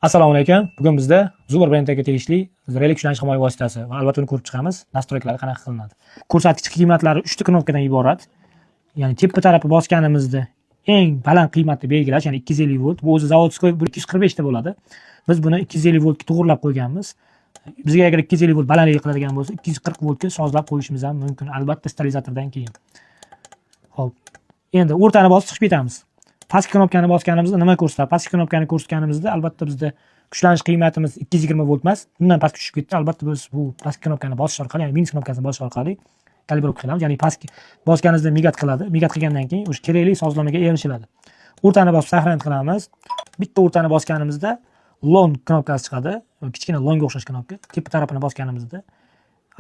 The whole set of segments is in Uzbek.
Assalomu alaykum. Bugun bizda Zuber brendiga tegishli relay kuchlanish himoya vositasi va albatta uni ko'rib chiqamiz. Nastroyklari qanaqa qilinadi. Ko'rsatkich qiymatlari 3 ta knopkadan iborat. Ya'ni tepa tarafi bosganimizda eng baland qiymatni belgilash, ya'ni 250 volt. Bu o'zi zavodskoy 245 ta bo'ladi. Biz buni 250 voltga to'g'rilab qo'yganmiz. Bizga agar 250 volt balandlik qiladigan bo'lsa, 240 voltga sozlab qo'yishimiz ham mumkin, albatta stabilizatordan keyin. Xo'p. Endi o'rtani bosib chiqib ketamiz. Pastki knopkani bosganimizda nima ko'rsatadi? Pastki knopkani ko'rsatganimizda albatta bizda kuchlanish qiymatimiz 220 volt emas, undan pastga tushib ketdi. Albatta biz bu pastki knopkani bosish orqali, ya'ni minus knopkasini bosish orqali kalibrovka qilamiz. Ya'ni pastki bosganingizda migat qiladi. Migat qilgandan keyin o'sha kerakli sozlamaga erishiladi. O'rtani bosib saqlanib qilamiz. Bitta o'rtani bosganimizda long knopkasi chiqadi. Kichkina longga o'xshash knopka. Tepa tarafini bosganimizda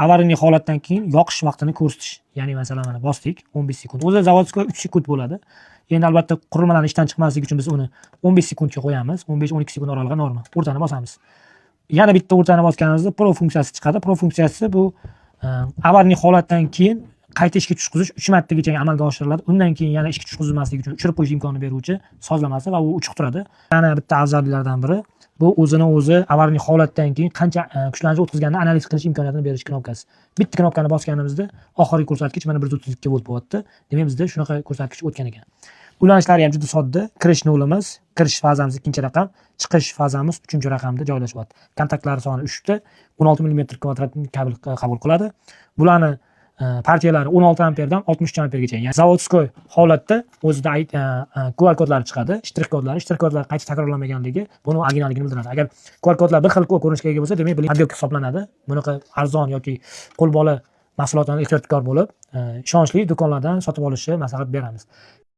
avariy holatdan keyin yoqish vaqtini ko'rsatish. Ya'ni masalan mana bosdik 15 sekund. O'zi zavodskoy 3 sekund bo'ladi. Endi albatta qurilmalarning ishdan chiqmasligi uchun biz uni 15 sekundga qo'yamiz. 15-12 sekund oralig'i norma. O'rtani bosamiz. Yana bitta o'rtani bosganimizda pro funksiyasi chiqadi. Pro funksiyasi bu avariy holatdan keyin qayta ishga tushqizish 3 martagacha amalga oshiriladi. Undan keyin yana ishga tushqizilmasligi uchun o'chirib qo'yish imkonini beruvchi sozlamasi va u uchiq turadi. Yana bitta afzalliklardan biri bu o'zini o'zi avariy holatdan keyin qancha kuchlanish o'tkazganini analiz qilish imkoniyatini berish knopkasi. Bitta knopkani bosganimizda oxirgi ko'rsatkich mana 132 volt bo'lyapti. Demak bizda shunaqa ko'rsatkich o'tgan ekan. Ulanishlari ham juda sodda. Kirish nolimiz, kirish fazamiz 2-raqam, chiqish fazamiz 3-raqamda joylashyapti. Kontaktlari soni 3 ta, 16 mm kvadrat kabel qabul qiladi. Bularni partiyalari 16 amperdan 63 ampergacha. Ya'ni zavodskoy holatda o'zida QR kodlari chiqadi, shtrix kodlari qayta takrorlanmaganligi buni originalligini bildiradi. Agar QR kodlar bir xil ko'rinishga ega bo'lsa, demak poddelka hisoblanadi. Bunaqa arzon yoki qo'lbola mahsulotlarni ehtiyotkor bo'lib, ishonchli do'konlardan sotib olishni maslahat beramiz.